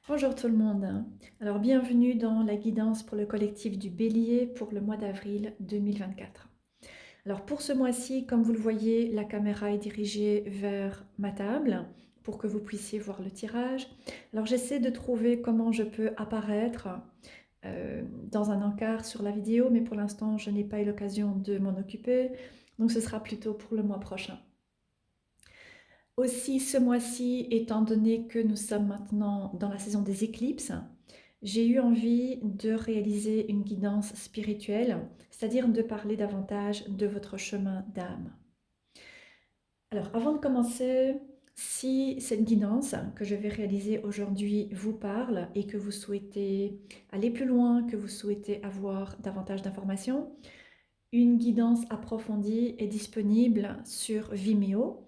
Bonjour tout le monde. Alors bienvenue dans la guidance pour le collectif du Bélier pour le mois d'avril 2024. Alors pour ce mois-ci, comme vous le voyez, la caméra est dirigée vers ma table pour que vous puissiez voir le tirage. Alors j'essaie de trouver comment je peux apparaître dans un encart sur la vidéo, mais pour l'instant je n'ai pas eu l'occasion de m'en occuper, donc ce sera plutôt pour le mois prochain. Aussi, ce mois-ci, étant donné que nous sommes maintenant dans la saison des éclipses, j'ai eu envie de réaliser une guidance spirituelle, c'est-à-dire de parler davantage de votre chemin d'âme. Alors, avant de commencer, si cette guidance que je vais réaliser aujourd'hui vous parle et que vous souhaitez aller plus loin, que vous souhaitez avoir davantage d'informations, une guidance approfondie est disponible sur Vimeo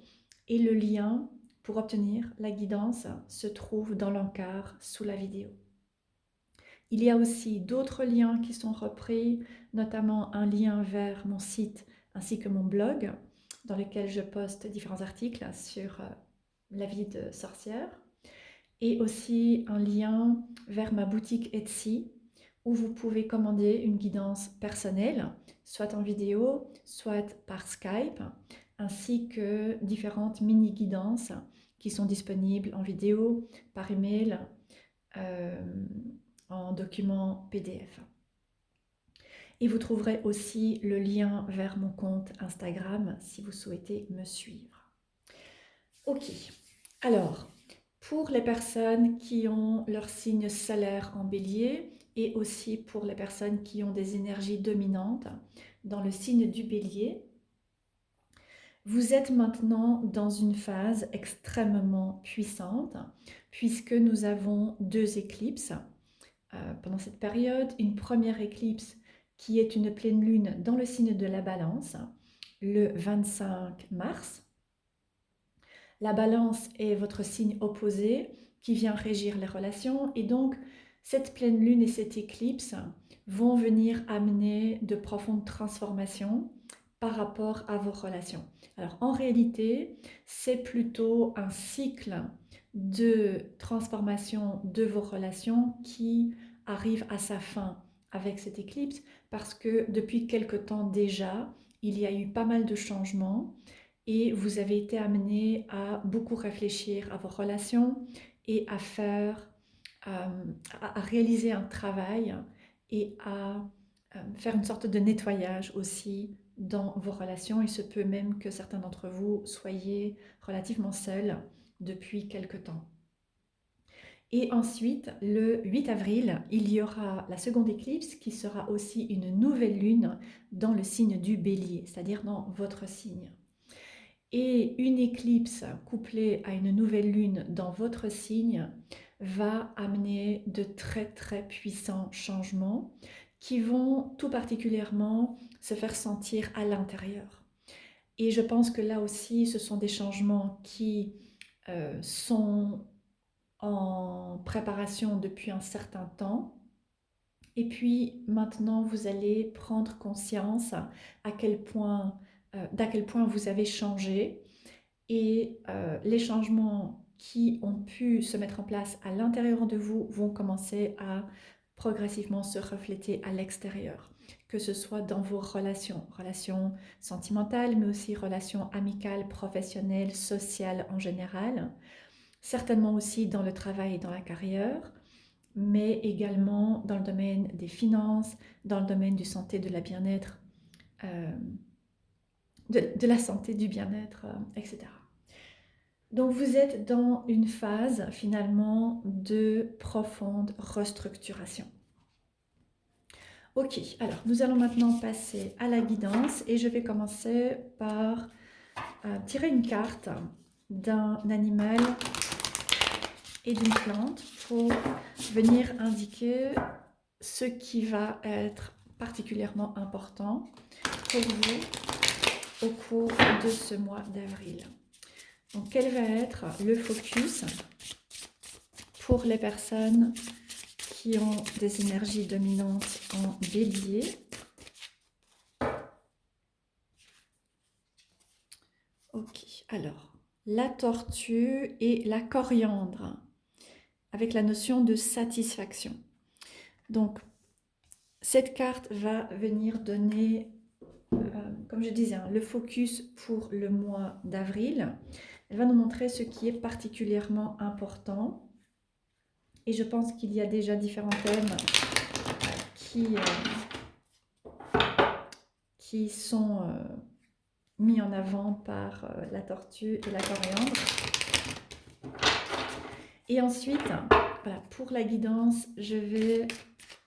et le lien pour obtenir la guidance se trouve dans l'encart sous la vidéo. Il y a aussi d'autres liens qui sont repris, notamment un lien vers mon site ainsi que mon blog dans lequel je poste différents articles sur la vie de sorcière et aussi un lien vers ma boutique Etsy où vous pouvez commander une guidance personnelle, soit en vidéo, soit par Skype, ainsi que différentes mini-guidances qui sont disponibles en vidéo, par email, euh, en document PDF. Et vous trouverez aussi le lien vers mon compte Instagram si vous souhaitez me suivre. Ok, alors, pour les personnes qui ont leur signe solaire en bélier et aussi pour les personnes qui ont des énergies dominantes dans le signe du bélier, vous êtes maintenant dans une phase extrêmement puissante puisque nous avons deux éclipses pendant cette période. Une première éclipse qui est une pleine lune dans le signe de la Balance le 25 mars. La Balance est votre signe opposé qui vient régir les relations et donc cette pleine lune et cette éclipse vont venir amener de profondes transformations par rapport à vos relations. Alors en réalité, c'est plutôt un cycle de transformation de vos relations qui arrive à sa fin avec cette éclipse parce que depuis quelque temps déjà, il y a eu pas mal de changements et vous avez été amené à beaucoup réfléchir à vos relations et à faire, à réaliser un travail et à faire une sorte de nettoyage aussi dans vos relations. Il se peut même que certains d'entre vous soyez relativement seuls depuis quelque temps. Et ensuite, le 8 avril, il y aura la seconde éclipse qui sera aussi une nouvelle lune dans le signe du bélier, c'est-à-dire dans votre signe. Et une éclipse couplée à une nouvelle lune dans votre signe va amener de très très puissants changements qui vont tout particulièrement se faire sentir à l'intérieur. Et je pense que là aussi, ce sont des changements qui sont en préparation depuis un certain temps. Et puis maintenant, vous allez prendre conscience à quel point, d'à quel point vous avez changé et les changements qui ont pu se mettre en place à l'intérieur de vous vont commencer à progressivement se refléter à l'extérieur, que ce soit dans vos relations, relations sentimentales, mais aussi relations amicales, professionnelles, sociales en général, certainement aussi dans le travail et dans la carrière, mais également dans le domaine des finances, dans le domaine du santé, de la bien-être, euh, de la santé, du bien-être, etc. Donc vous êtes dans une phase finalement de profonde restructuration. Ok, alors nous allons maintenant passer à la guidance et je vais commencer par tirer une carte d'un animal et d'une plante pour venir indiquer ce qui va être particulièrement important pour vous au cours de ce mois d'avril. Donc quel va être le focus pour les personnes qui ont des énergies dominantes en bélier? Ok, alors la tortue et la coriandre. avec la notion de satisfaction. Donc, cette carte va venir donner, comme je disais, le focus pour le mois d'avril. Elle va nous montrer ce qui est particulièrement important. Et je pense qu'il y a déjà différents thèmes qui sont mis en avant par la tortue et la coriandre. Et ensuite, voilà, pour la guidance, je vais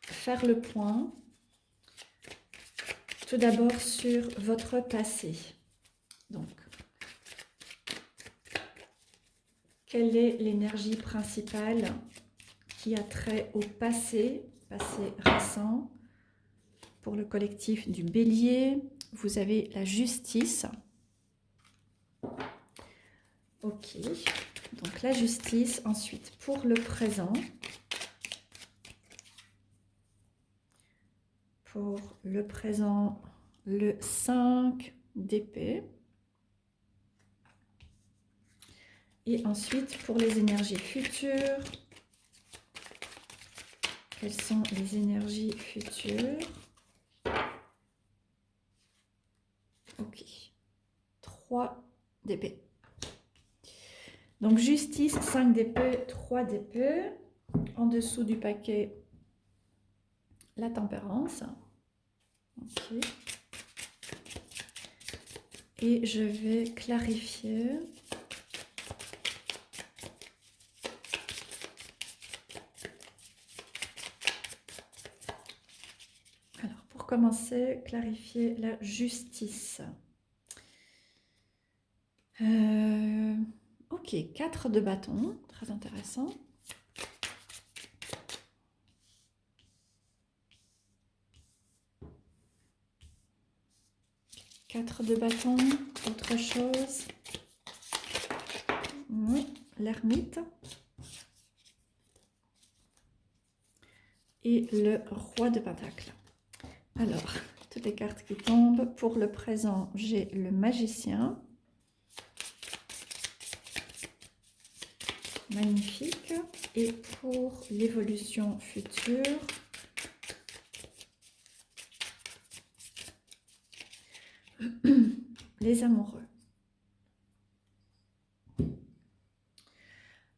faire le point tout d'abord sur votre passé. Donc, quelle est l'énergie principale qui a trait au passé récent? Pour le collectif du Bélier, vous avez la justice. Ok, donc la justice. Ensuite, pour le présent. Pour le présent, le 5 d'épée. Et ensuite, pour les énergies futures, quelles sont les énergies futures? Ok, 3 d'épée. Donc, justice, 5 d'épée, 3 d'épée. En dessous du paquet, la tempérance. Ok. Et je vais clarifier. Alors, pour commencer, clarifier la justice. Ok, 4 de bâton, très intéressant. Quatre de bâton, autre chose. Oui, l'ermite. Et le roi de pentacle. Alors, toutes les cartes qui tombent. Pour le présent, j'ai le magicien. Magnifique. Et pour l'évolution future, les amoureux.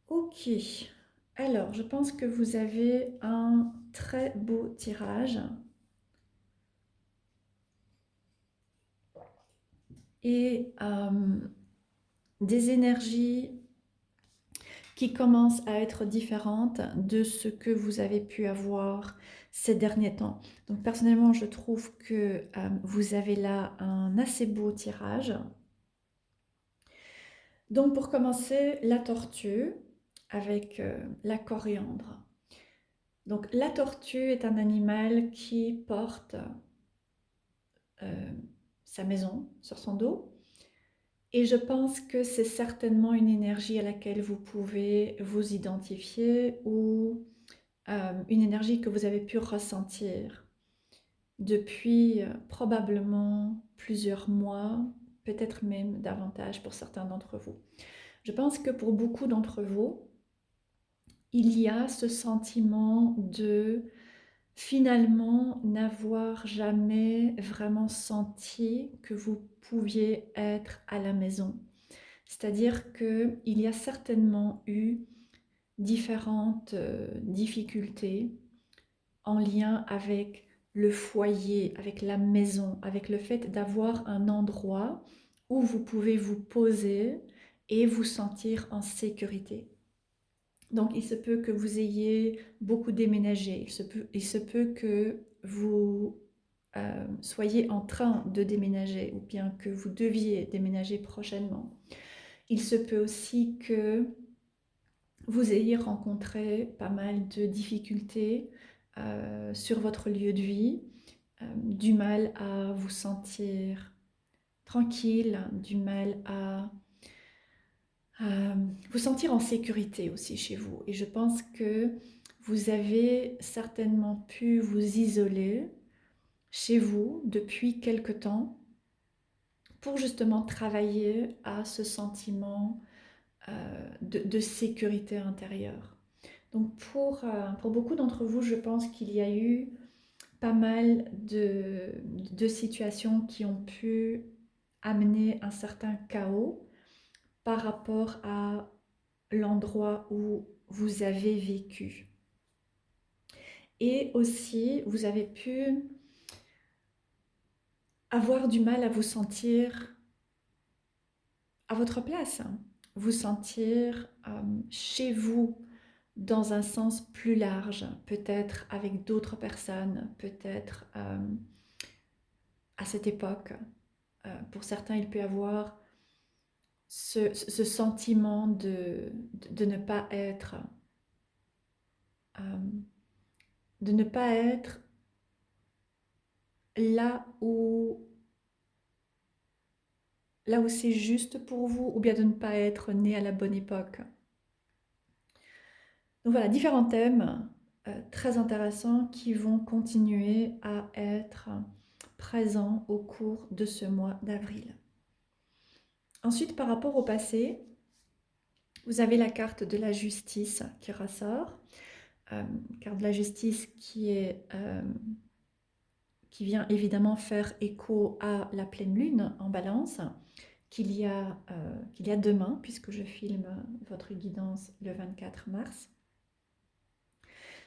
Ok. Alors, je pense que vous avez un très beau tirage. Et des énergies qui commencent à être différentes de ce que vous avez pu avoir ces derniers temps. Donc personnellement, je trouve que vous avez là un assez beau tirage. Donc pour commencer, la tortue avec la coriandre. Donc la tortue est un animal qui porte sa maison sur son dos. Et je pense que c'est certainement une énergie à laquelle vous pouvez vous identifier ou une énergie que vous avez pu ressentir depuis probablement plusieurs mois, peut-être même davantage pour certains d'entre vous. Je pense que pour beaucoup d'entre vous, il y a ce sentiment de finalement n'avoir jamais vraiment senti que vous pouviez être à la maison. C'est-à-dire qu'il y a certainement eu différentes difficultés en lien avec le foyer, avec la maison, avec le fait d'avoir un endroit où vous pouvez vous poser et vous sentir en sécurité. Donc, il se peut que vous ayez beaucoup déménagé, il se peut que vous soyez en train de déménager ou bien que vous deviez déménager prochainement. Il se peut aussi que vous ayez rencontré pas mal de difficultés sur votre lieu de vie, du mal à vous sentir tranquille, du mal à vous sentir en sécurité aussi chez vous. Et je pense que vous avez certainement pu vous isoler chez vous depuis quelque temps pour justement travailler à ce sentiment de sécurité intérieure. Donc pour beaucoup d'entre vous, je pense qu'il y a eu pas mal de situations qui ont pu amener un certain chaos par rapport à l'endroit où vous avez vécu. Et aussi, vous avez pu avoir du mal à vous sentir à votre place, vous sentir chez vous dans un sens plus large, peut-être avec d'autres personnes, peut-être à cette époque. Pour certains, il peut y avoir ce sentiment de ne pas être, euh, de ne pas être là où, là où c'est juste pour vous, ou bien de ne pas être né à la bonne époque. Donc voilà, différents thèmes très intéressants qui vont continuer à être présents au cours de ce mois d'avril. Ensuite, par rapport au passé, vous avez la carte de la justice qui ressort. Carte de la justice qui vient évidemment faire écho à la pleine lune en balance qu'il y a demain, puisque je filme votre guidance le 24 mars.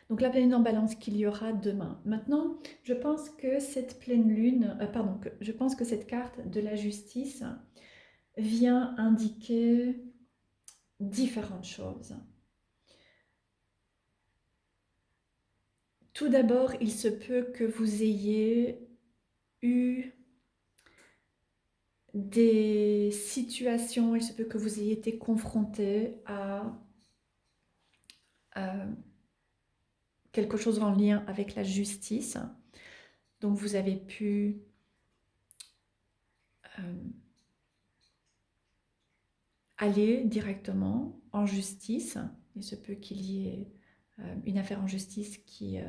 Donc la pleine lune en balance qu'il y aura demain. Maintenant, je pense que cette pleine lune, je pense que cette carte de la justice vient indiquer différentes choses. Tout d'abord, il se peut que vous ayez eu des situations, il se peut que vous ayez été confronté à quelque chose en lien avec la justice. Donc vous avez pu aller directement en justice. Il se peut qu'il y ait une affaire en justice qui est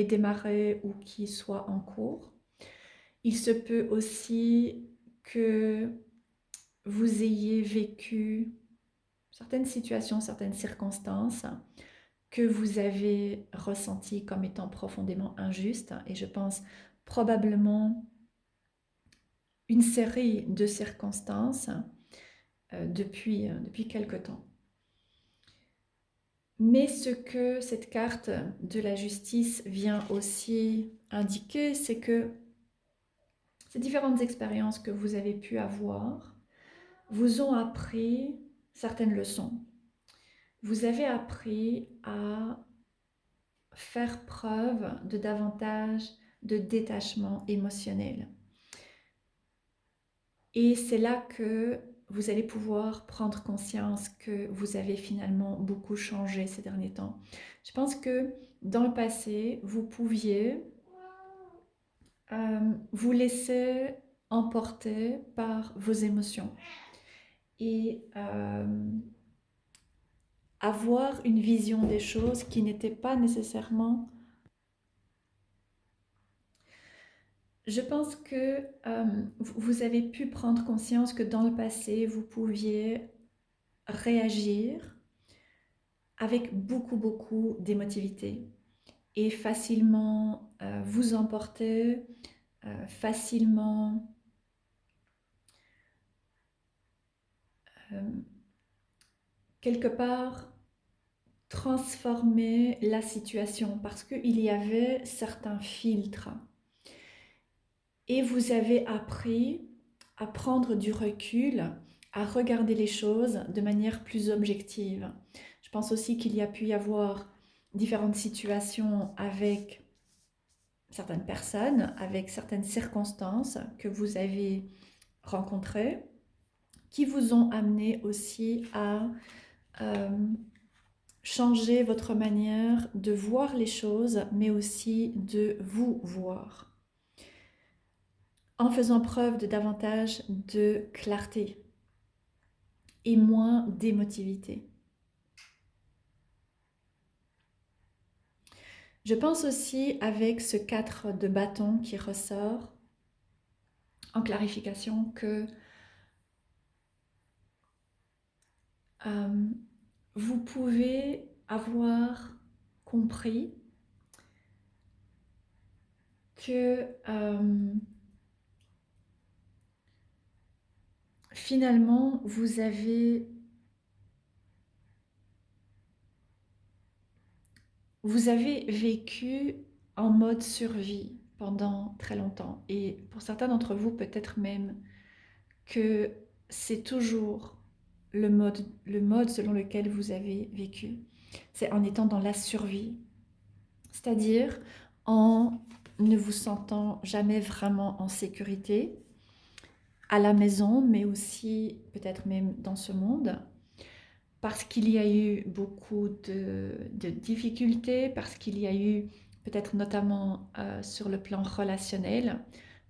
démarrée ou qui soit en cours. Il se peut aussi que vous ayez vécu certaines situations, certaines circonstances que vous avez ressenties comme étant profondément injustes. Et je pense probablement une série de circonstances depuis quelque temps. Mais ce que cette carte de la justice vient aussi indiquer, c'est que ces différentes expériences que vous avez pu avoir vous ont appris certaines leçons. Vous avez appris à faire preuve de davantage de détachement émotionnel. Et c'est là que vous allez pouvoir prendre conscience que vous avez finalement beaucoup changé ces derniers temps. Je pense que dans le passé, vous pouviez vous laisser emporter par vos émotions et avoir une vision des choses qui n'était pas nécessairement... Je pense que vous avez pu prendre conscience que dans le passé, vous pouviez réagir avec beaucoup d'émotivité et facilement vous emporter, facilement quelque part transformer la situation parce qu'il y avait certains filtres et vous avez appris à prendre du recul, à regarder les choses de manière plus objective. Je pense aussi qu'il y a pu y avoir différentes situations avec certaines personnes, avec certaines circonstances que vous avez rencontrées, qui vous ont amené aussi à changer votre manière de voir les choses, mais aussi de vous voir, en faisant preuve de davantage de clarté et moins d'émotivité. Je pense aussi avec ce 4 de bâton qui ressort en clarification que vous pouvez avoir compris que finalement, vous avez vécu en mode survie pendant très longtemps. Et pour certains d'entre vous, peut-être même que c'est toujours le mode selon lequel vous avez vécu. C'est en étant dans la survie. C'est-à-dire en ne vous sentant jamais vraiment en sécurité à la maison, mais aussi peut-être même dans ce monde, parce qu'il y a eu beaucoup de difficultés, parce qu'il y a eu peut-être notamment sur le plan relationnel,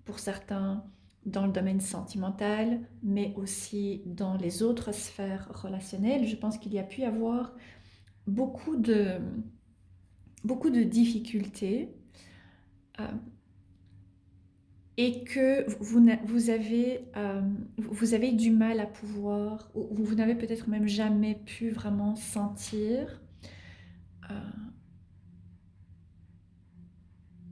pour certains dans le domaine sentimental, mais aussi dans les autres sphères relationnelles. Je pense qu'il y a pu y avoir beaucoup de, beaucoup de difficultés euh, et que vous avez du mal à pouvoir, ou vous n'avez peut-être même jamais pu vraiment sentir euh,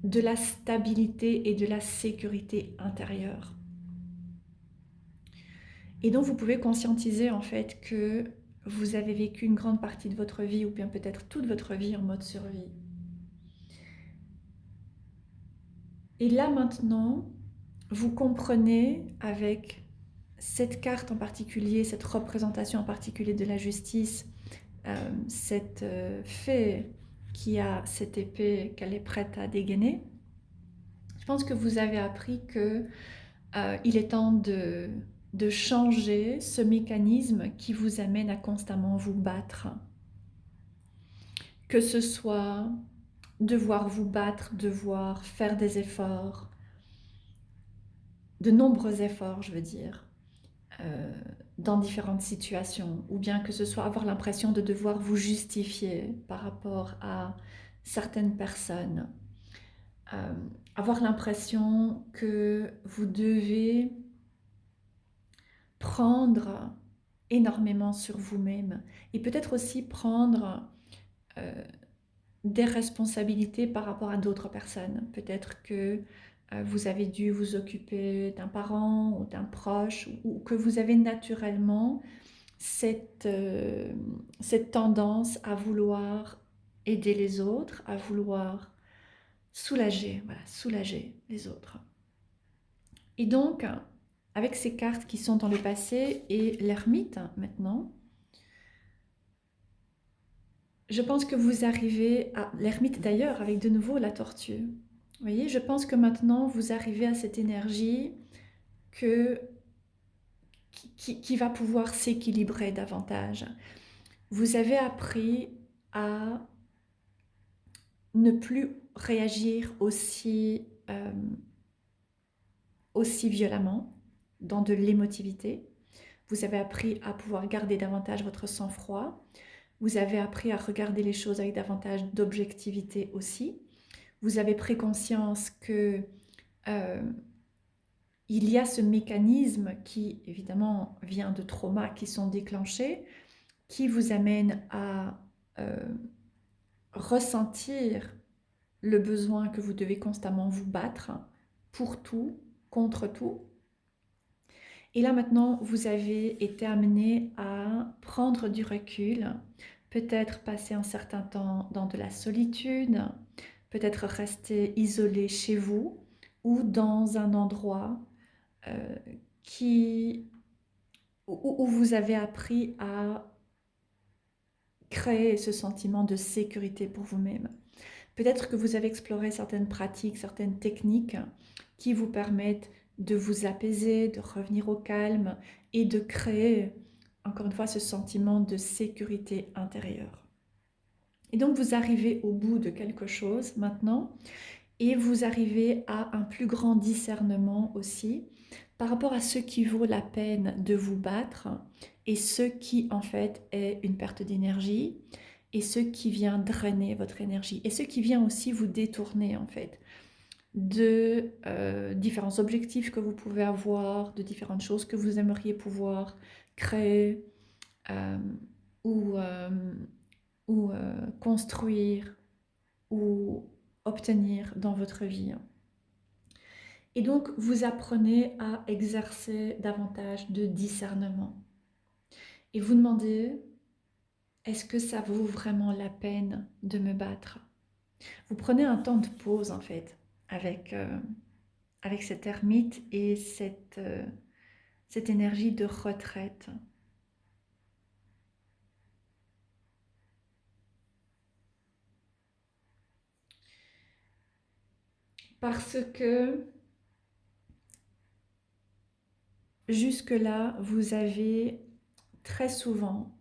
de la stabilité et de la sécurité intérieure. Et donc vous pouvez conscientiser en fait que vous avez vécu une grande partie de votre vie, ou bien peut-être toute votre vie en mode survie. Et là maintenant, vous comprenez avec cette carte en particulier, cette représentation en particulier de la justice, cette fée qui a cette épée qu'elle est prête à dégainer. Je pense que vous avez appris que il est temps de changer ce mécanisme qui vous amène à constamment vous battre. Que ce soit devoir vous battre, devoir faire des efforts, de nombreux efforts, je veux dire, euh, dans différentes situations, ou bien que ce soit avoir l'impression de devoir vous justifier par rapport à certaines personnes, euh, avoir l'impression que vous devez prendre énormément sur vous-même et peut-être aussi prendre euh, des responsabilités par rapport à d'autres personnes. Peut-être que vous avez dû vous occuper d'un parent ou d'un proche, ou que vous avez naturellement cette tendance à vouloir aider les autres, à vouloir soulager, voilà, soulager les autres. Et donc, avec ces cartes qui sont dans le passé et l'ermite maintenant, je pense que vous arrivez à l'ermite d'ailleurs avec de nouveau la tortue. Vous voyez, je pense que maintenant vous arrivez à cette énergie que, qui va pouvoir s'équilibrer davantage. Vous avez appris à ne plus réagir aussi violemment dans de l'émotivité. Vous avez appris à pouvoir garder davantage votre sang-froid. Vous avez appris à regarder les choses avec davantage d'objectivité aussi. Vous avez pris conscience que euh, il y a ce mécanisme qui, évidemment, vient de traumas qui sont déclenchés, qui vous amène à euh, ressentir le besoin que vous devez constamment vous battre pour tout, contre tout. Et là maintenant, vous avez été amené à prendre du recul, peut-être passer un certain temps dans de la solitude, peut-être rester isolé chez vous ou dans un endroit euh, qui, où vous avez appris à créer ce sentiment de sécurité pour vous-même. Peut-être que vous avez exploré certaines pratiques, certaines techniques qui vous permettent de vous apaiser, de revenir au calme et de créer, encore une fois, ce sentiment de sécurité intérieure. Et donc vous arrivez au bout de quelque chose maintenant et vous arrivez à un plus grand discernement aussi par rapport à ce qui vaut la peine de vous battre et ce qui en fait est une perte d'énergie et ce qui vient drainer votre énergie et ce qui vient aussi vous détourner en fait de différents objectifs que vous pouvez avoir, de différentes choses que vous aimeriez pouvoir créer, euh, ou, construire ou obtenir dans votre vie. Et donc, vous apprenez à exercer davantage de discernement. Et vous demandez, est-ce que ça vaut vraiment la peine de me battre? Vous prenez un temps de pause en fait avec cette ermite et cette énergie de retraite. Parce que jusque-là, vous avez très souvent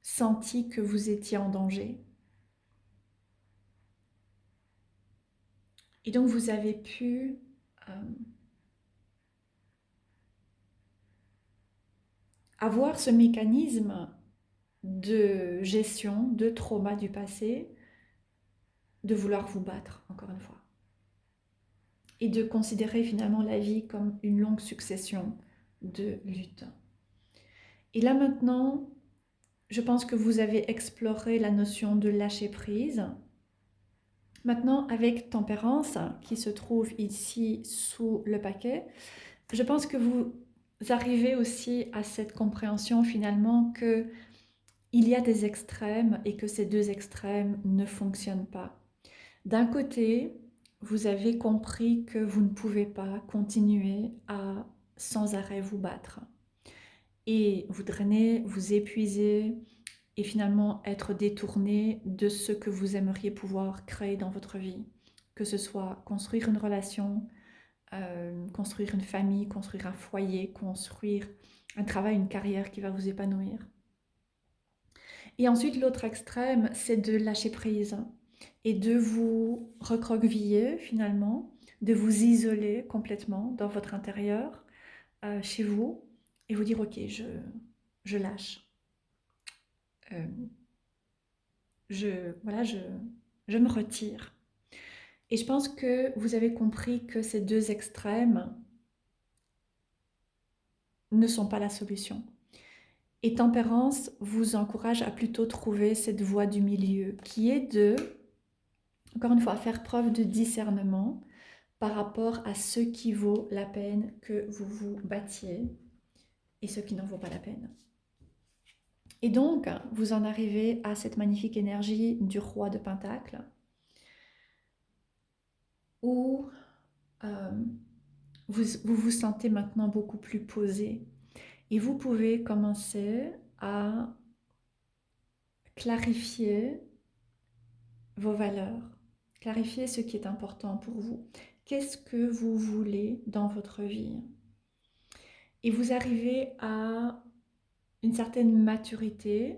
senti que vous étiez en danger. Et donc vous avez pu avoir ce mécanisme de gestion de trauma du passé, de vouloir vous battre, encore une fois. Et de considérer finalement la vie comme une longue succession de luttes. Et là maintenant, je pense que vous avez exploré la notion de lâcher prise. Maintenant, avec tempérance, qui se trouve ici sous le paquet, je pense que vous arrivez aussi à cette compréhension finalement que il y a des extrêmes et que ces deux extrêmes ne fonctionnent pas. D'un côté, vous avez compris que vous ne pouvez pas continuer à sans arrêt vous battre et vous drainer, vous épuiser et finalement être détourné de ce que vous aimeriez pouvoir créer dans votre vie. Que ce soit construire une relation, construire une famille, construire un foyer, construire un travail, une carrière qui va vous épanouir. Et ensuite, l'autre extrême, c'est de lâcher prise et de vous recroqueviller finalement, de vous isoler complètement dans votre intérieur, chez vous, et vous dire, ok, je lâche. Euh, voilà, je me retire. Et je pense que vous avez compris que ces deux extrêmes ne sont pas la solution. Et tempérance vous encourage à plutôt trouver cette voie du milieu, qui est de, encore une fois, faire preuve de discernement par rapport à ce qui vaut la peine que vous vous battiez et ce qui n'en vaut pas la peine. Et donc, vous en arrivez à cette magnifique énergie du roi de Pentacle, où vous vous sentez maintenant beaucoup plus posé. Et vous pouvez commencer à clarifier vos valeurs, clarifier ce qui est important pour vous. Qu'est-ce que vous voulez dans votre vie? Et vous arrivez à une certaine maturité,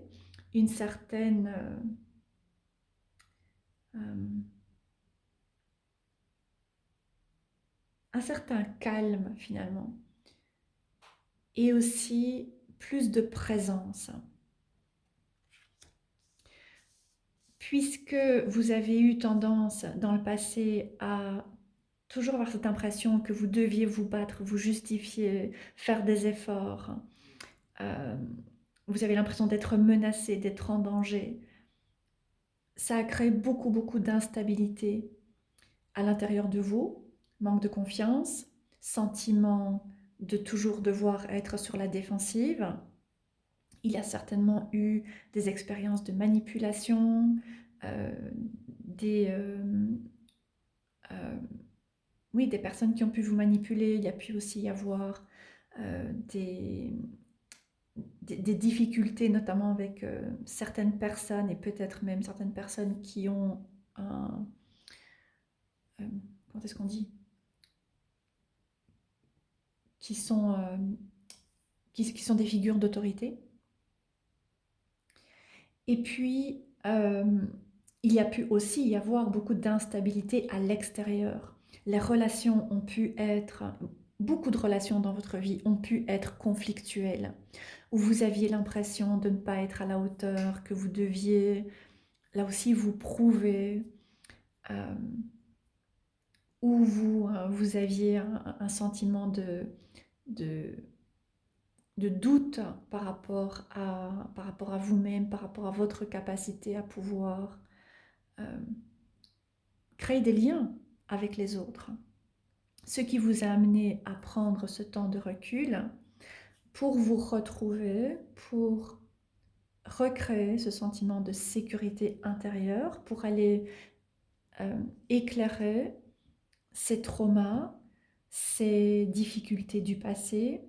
une certaine un certain calme finalement, et aussi plus de présence. Puisque vous avez eu tendance dans le passé à toujours avoir cette impression que vous deviez vous battre, vous justifier, faire des efforts, euh, vous avez l'impression d'être menacé, d'être en danger, ça a créé beaucoup d'instabilité à l'intérieur de vous, manque de confiance, sentiment de toujours devoir être sur la défensive. Il y a certainement eu des expériences de manipulation, euh, des, euh, oui, des personnes qui ont pu vous manipuler. Il y a pu aussi y avoir des difficultés, notamment avec certaines personnes et peut-être même certaines personnes qui ont un... comment est-ce qu'on dit? Qui sont, qui sont des figures d'autorité. Et puis, il y a pu aussi y avoir beaucoup d'instabilité à l'extérieur. Les relations ont pu être, beaucoup de relations dans votre vie ont pu être conflictuelles, où vous aviez l'impression de ne pas être à la hauteur, que vous deviez, là aussi, vous prouver, euh, où vous aviez un sentiment de de doute par rapport à vous-même, par rapport à votre capacité à pouvoir euh, créer des liens avec les autres. Ce qui vous a amené à prendre ce temps de recul pour vous retrouver, pour recréer ce sentiment de sécurité intérieure, pour aller éclairer ces traumas, ces difficultés du passé,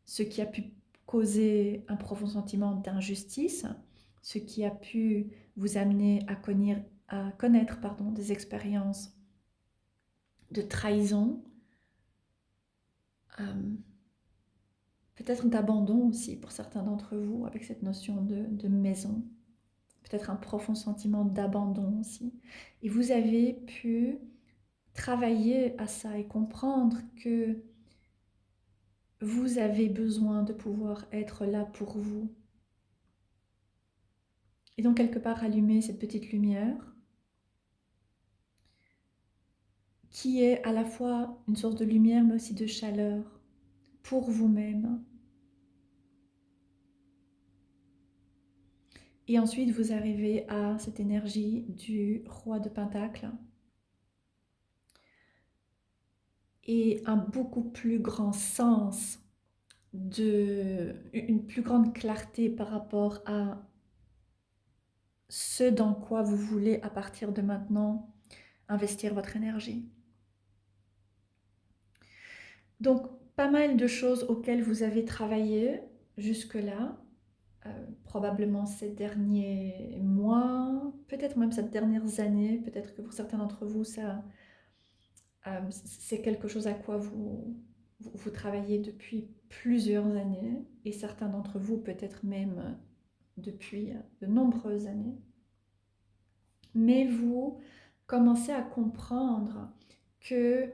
ce qui a pu causer un profond sentiment d'injustice, ce qui a pu vous amener à connaître des expériences de trahison, euh, peut-être d'abandon aussi pour certains d'entre vous avec cette notion de maison, peut-être un profond sentiment d'abandon aussi. Et vous avez pu travailler à ça et comprendre que vous avez besoin de pouvoir être là pour vous. Et donc quelque part allumer cette petite lumière qui est à la fois une source de lumière mais aussi de chaleur pour vous-même. Et ensuite vous arrivez à cette énergie du roi de Pentacle et un beaucoup plus grand sens, une plus grande clarté par rapport à ce dans quoi vous voulez à partir de maintenant investir votre énergie. Donc, pas mal de choses auxquelles vous avez travaillé jusque-là, probablement ces derniers mois, peut-être même ces dernières années, peut-être que pour certains d'entre vous, c'est quelque chose à quoi vous travaillez depuis plusieurs années, et certains d'entre vous peut-être même depuis de nombreuses années. Mais vous commencez à comprendre que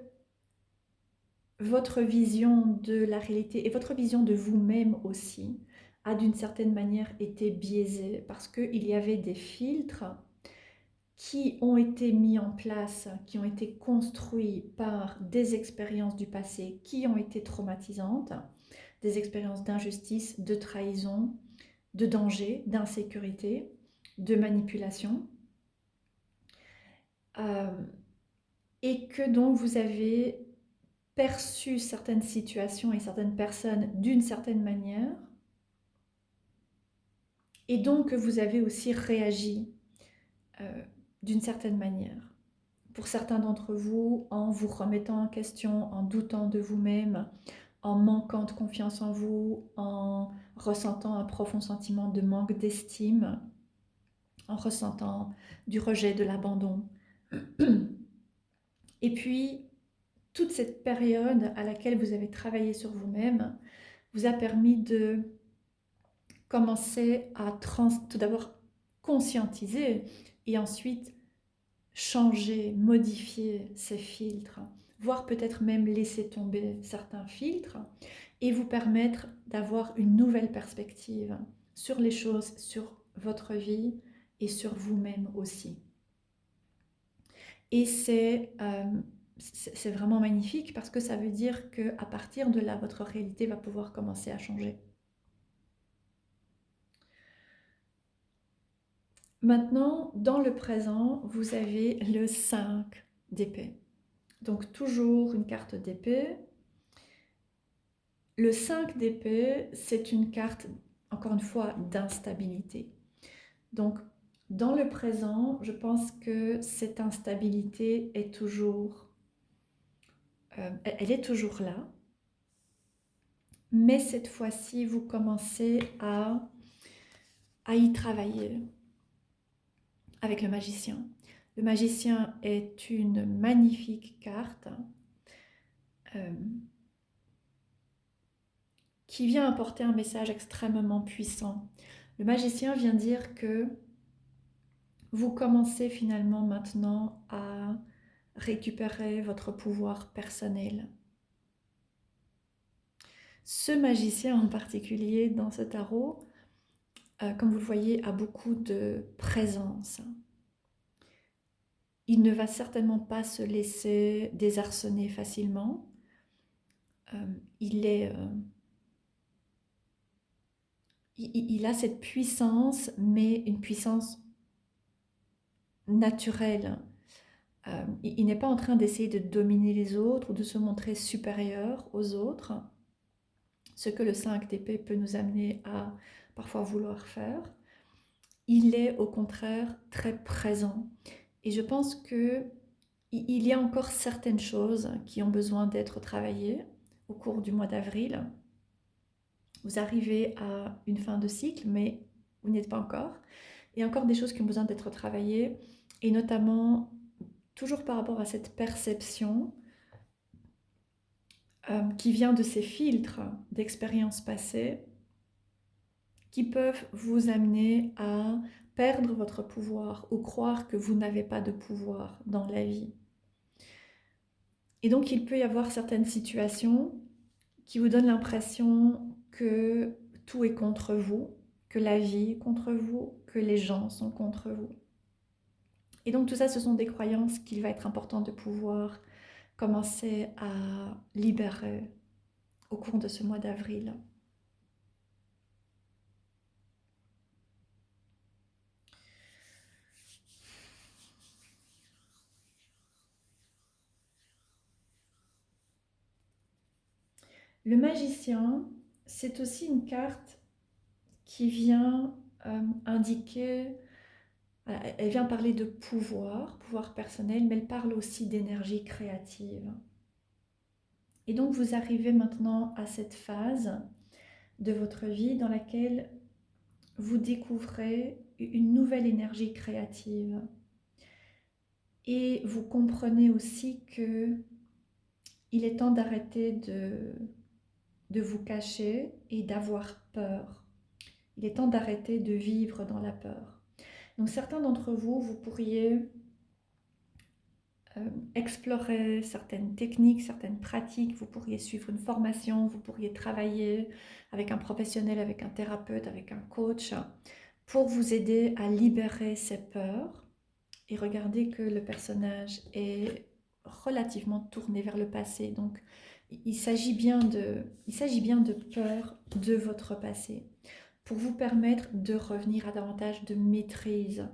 votre vision de la réalité et votre vision de vous-même aussi a d'une certaine manière été biaisée parce qu'il y avait des filtres qui ont été mis en place, qui ont été construits par des expériences du passé qui ont été traumatisantes, des expériences d'injustice, de trahison, de danger, d'insécurité, de manipulation, euh, et que donc vous avez perçu certaines situations et certaines personnes d'une certaine manière, et donc vous avez aussi réagi euh, d'une certaine manière. Pour certains d'entre vous, en vous remettant en question, en doutant de vous-même, en manquant de confiance en vous, en ressentant un profond sentiment de manque d'estime, en ressentant du rejet, de l'abandon. Et puis, toute cette période à laquelle vous avez travaillé sur vous-même vous a permis de commencer à tout d'abord conscientiser et ensuite changer, modifier ces filtres, voire peut-être même laisser tomber certains filtres et vous permettre d'avoir une nouvelle perspective sur les choses, sur votre vie et sur vous-même aussi. Et c'est vraiment magnifique parce que ça veut dire qu'à partir de là, votre réalité va pouvoir commencer à changer. Maintenant, dans le présent, vous avez le 5 d'épée. Donc toujours une carte d'épée. Le 5 d'épée, c'est une carte, encore une fois, d'instabilité. Donc, dans le présent, je pense que cette instabilité est elle est toujours là. Mais cette fois-ci, vous commencez à y travailler avec le magicien. Le magicien est une magnifique carte euh, qui vient apporter un message extrêmement puissant. Le magicien vient dire que vous commencez finalement maintenant à récupérer votre pouvoir personnel. Ce magicien en particulier dans ce tarot, comme vous le voyez, a beaucoup de présence. Il ne va certainement pas se laisser désarçonner facilement. Il est il a cette puissance, mais une puissance naturelle. Il n'est pas en train d'essayer de dominer les autres ou de se montrer supérieur aux autres, ce que le 5 d'épée peut nous amener à parfois vouloir faire. Il est au contraire très présent. Et je pense que il y a encore certaines choses qui ont besoin d'être travaillées au cours du mois d'avril. Vous arrivez à une fin de cycle, mais vous n'y êtes pas encore. Il y a encore des choses qui ont besoin d'être travaillées, et notamment toujours par rapport à cette perception qui vient de ces filtres d'expériences passées qui peuvent vous amener à perdre votre pouvoir ou croire que vous n'avez pas de pouvoir dans la vie. Et donc il peut y avoir certaines situations qui vous donnent l'impression que tout est contre vous, que la vie est contre vous, que les gens sont contre vous. Et donc tout ça, ce sont des croyances qu'il va être important de pouvoir commencer à libérer au cours de ce mois d'avril. Le magicien, c'est aussi une carte qui vient indiquer, elle vient parler de pouvoir, pouvoir personnel, mais elle parle aussi d'énergie créative. Et donc vous arrivez maintenant à cette phase de votre vie dans laquelle vous découvrez une nouvelle énergie créative. Et vous comprenez aussi que il est temps d'arrêter de vous cacher et d'avoir peur. Il est temps d'arrêter de vivre dans la peur. Donc certains d'entre vous, vous pourriez explorer certaines techniques, certaines pratiques, vous pourriez suivre une formation, vous pourriez travailler avec un professionnel, avec un thérapeute, avec un coach, pour vous aider à libérer ces peurs. Et regardez que le personnage est relativement tourné vers le passé. Donc, il s'agit bien de peur de votre passé pour vous permettre de revenir à davantage de maîtrise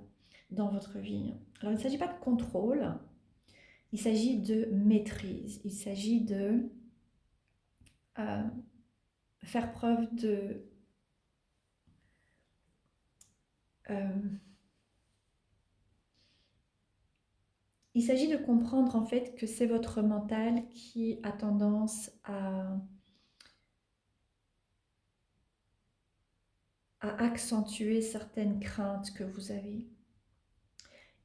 dans votre vie. Alors, il ne s'agit pas de contrôle, il s'agit de maîtrise. Il s'agit de euh, faire preuve de... euh, il s'agit de comprendre en fait que c'est votre mental qui a tendance à accentuer certaines craintes que vous avez.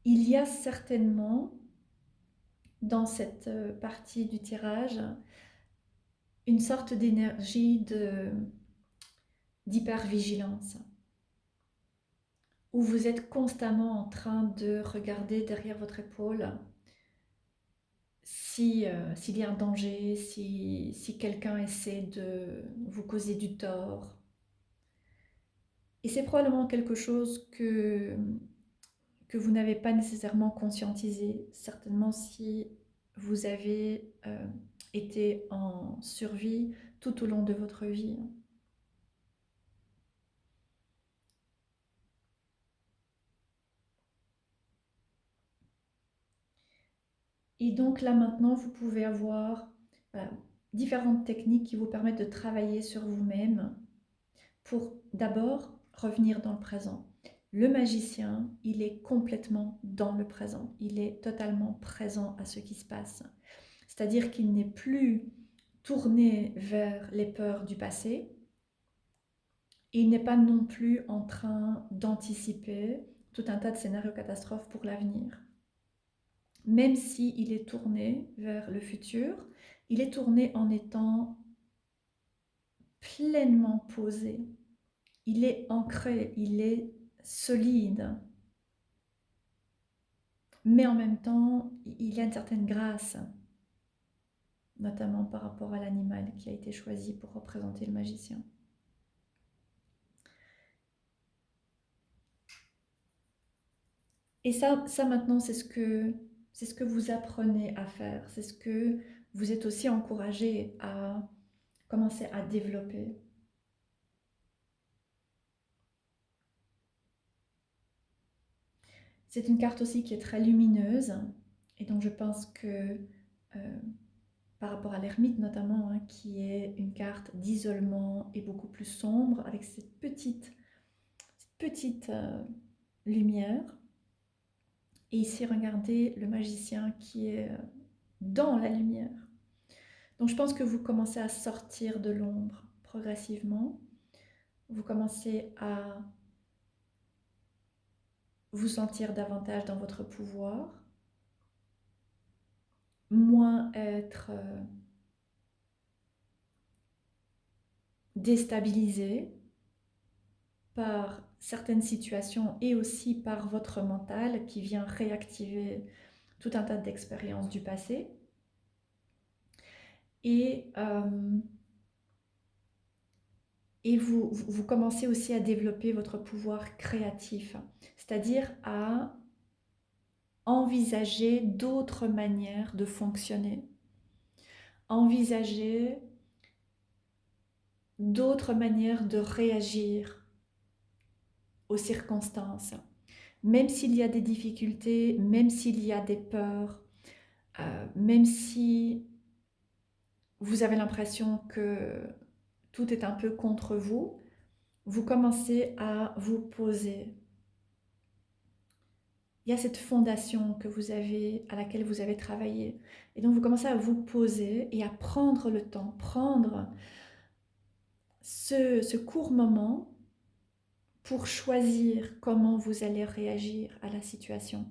Il y a certainement dans cette partie du tirage une sorte d'énergie d'hypervigilance où vous êtes constamment en train de regarder derrière votre épaule s'il y a un danger, si quelqu'un essaie de vous causer du tort. Et c'est probablement quelque chose que vous n'avez pas nécessairement conscientisé, certainement si vous avez été en survie tout au long de votre vie. Et donc là maintenant, vous pouvez avoir voilà, différentes techniques qui vous permettent de travailler sur vous-même pour d'abord revenir dans le présent. Le magicien, il est complètement dans le présent. Il est totalement présent à ce qui se passe. C'est-à-dire qu'il n'est plus tourné vers les peurs du passé. Et il n'est pas non plus en train d'anticiper tout un tas de scénarios catastrophes pour l'avenir. Même s'il est tourné vers le futur, il est tourné en étant pleinement posé. Il est ancré, il est solide. Mais en même temps, il y a une certaine grâce, notamment par rapport à l'animal qui a été choisi pour représenter le magicien. Et ça maintenant, c'est ce que vous apprenez à faire. C'est ce que vous êtes aussi encouragé à commencer à développer. C'est une carte aussi qui est très lumineuse. Et donc je pense que par rapport à l'ermite notamment, hein, qui est une carte d'isolement et beaucoup plus sombre, avec cette petite lumière. Et ici, regardez le magicien qui est dans la lumière. Donc je pense que vous commencez à sortir de l'ombre progressivement. Vous commencez à vous sentir davantage dans votre pouvoir, moins être déstabilisé par certaines situations et aussi par votre mental qui vient réactiver tout un tas d'expériences du passé. Et, euh, et vous commencez aussi à développer votre pouvoir créatif, c'est-à-dire à envisager d'autres manières de fonctionner, envisager d'autres manières de réagir aux circonstances. Même s'il y a des difficultés, même s'il y a des peurs, même si vous avez l'impression que tout est un peu contre vous, vous commencez à vous poser. Il y a cette fondation que vous avez, à laquelle vous avez travaillé. Et donc vous commencez à vous poser et à prendre le temps, prendre ce court moment pour choisir comment vous allez réagir à la situation.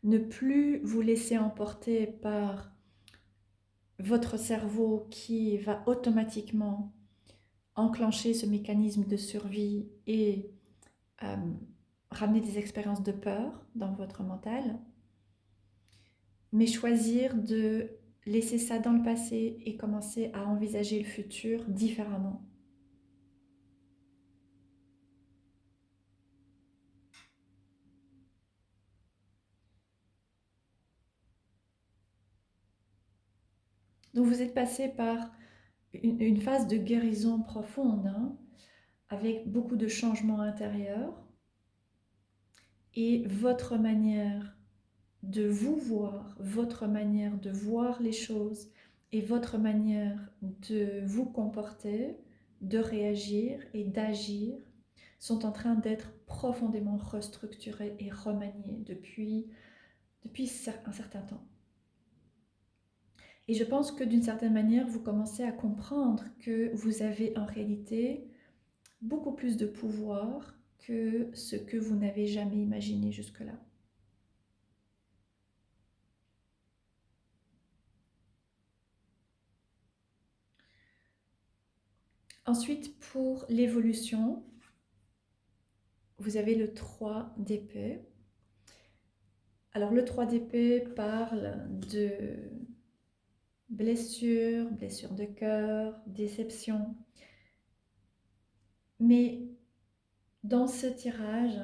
Ne plus vous laisser emporter par votre cerveau qui va automatiquement enclencher ce mécanisme de survie et euh, ramener des expériences de peur dans votre mental, mais choisir de laisser ça dans le passé et commencer à envisager le futur différemment. Donc vous êtes passé par une phase de guérison profonde, hein, avec beaucoup de changements intérieurs, et votre manière de vous voir, votre manière de voir les choses et votre manière de vous comporter, de réagir et d'agir sont en train d'être profondément restructurés et remaniés depuis un certain temps. Et je pense que d'une certaine manière, vous commencez à comprendre que vous avez en réalité beaucoup plus de pouvoir que ce que vous n'avez jamais imaginé jusque-là. Ensuite, pour l'évolution, vous avez le 3 d'épée. Alors le 3 d'épée parle de blessures, blessures de cœur, déception. Mais dans ce tirage,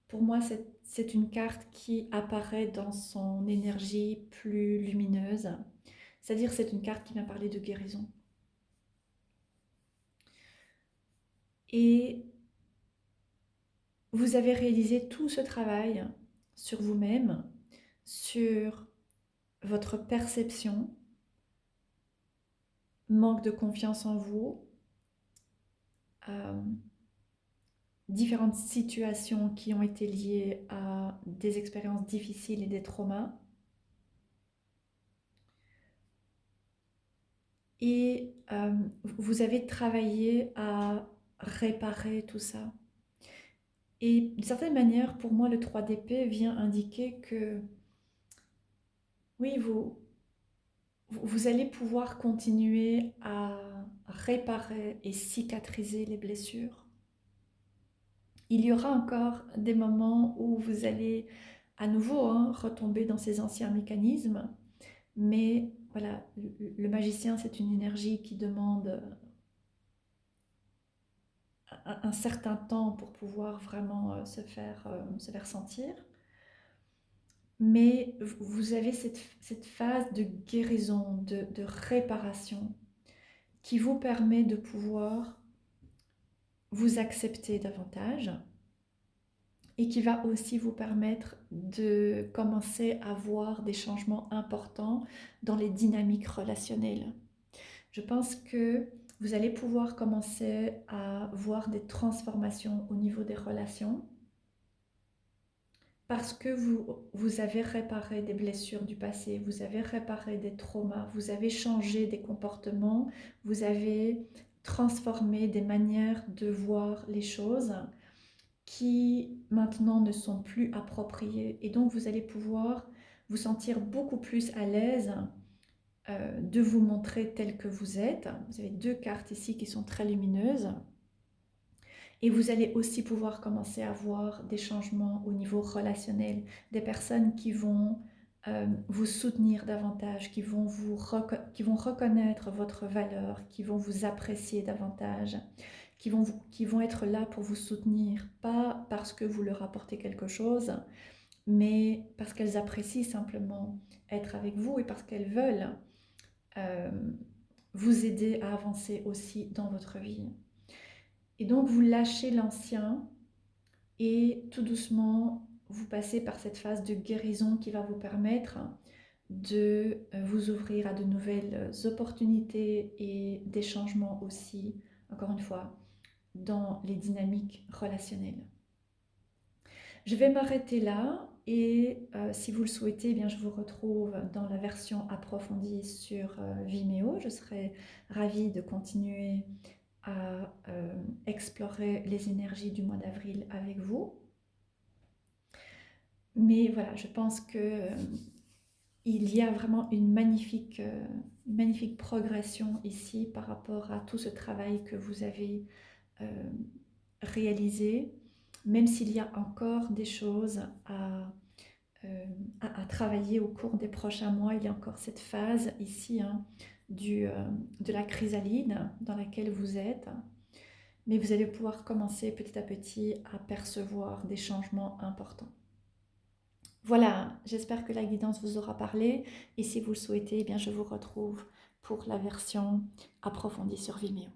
pour moi, c'est une carte qui apparaît dans son énergie plus lumineuse. C'est-à-dire c'est une carte qui vient parler de guérison. Et vous avez réalisé tout ce travail sur vous-même, sur votre perception, manque de confiance en vous, euh, différentes situations qui ont été liées à des expériences difficiles et des traumas. Et vous avez travaillé à réparer tout ça. Et d'une certaine manière, pour moi, le 3 d'épée vient indiquer que oui, vous allez pouvoir continuer à réparer et cicatriser les blessures. Il y aura encore des moments où vous allez à nouveau, hein, retomber dans ces anciens mécanismes, mais voilà, le magicien, c'est une énergie qui demande un certain temps pour pouvoir vraiment se faire sentir. Mais vous avez cette phase de guérison, de réparation qui vous permet de pouvoir vous accepter davantage et qui va aussi vous permettre de commencer à voir des changements importants dans les dynamiques relationnelles. Je pense que vous allez pouvoir commencer à voir des transformations au niveau des relations parce que vous avez réparé des blessures du passé, vous avez réparé des traumas, vous avez changé des comportements, vous avez transformé des manières de voir les choses qui maintenant ne sont plus appropriées. Et donc vous allez pouvoir vous sentir beaucoup plus à l'aise de vous montrer tel que vous êtes. Vous avez deux cartes ici qui sont très lumineuses. Et vous allez aussi pouvoir commencer à voir des changements au niveau relationnel, des personnes qui vont vous soutenir davantage, qui vont reconnaître votre valeur, qui vont vous apprécier davantage, qui vont être là pour vous soutenir, pas parce que vous leur apportez quelque chose, mais parce qu'elles apprécient simplement être avec vous et parce qu'elles veulent euh, vous aider à avancer aussi dans votre vie. Et donc vous lâchez l'ancien et tout doucement vous passez par cette phase de guérison qui va vous permettre de vous ouvrir à de nouvelles opportunités et des changements aussi, encore une fois, dans les dynamiques relationnelles. Je vais m'arrêter là et si vous le souhaitez, eh bien, je vous retrouve dans la version approfondie sur Vimeo. Je serai ravie de continuer à explorer les énergies du mois d'avril avec vous. Mais voilà, je pense que il y a vraiment une magnifique progression ici par rapport à tout ce travail que vous avez réalisé, même s'il y a encore des choses à travailler au cours des prochains mois. Il y a encore cette phase ici de la chrysalide dans laquelle vous êtes. Mais vous allez pouvoir commencer petit à petit à percevoir des changements importants. Voilà, j'espère que la guidance vous aura parlé et si vous le souhaitez, eh bien je vous retrouve pour la version approfondie sur Vimeo.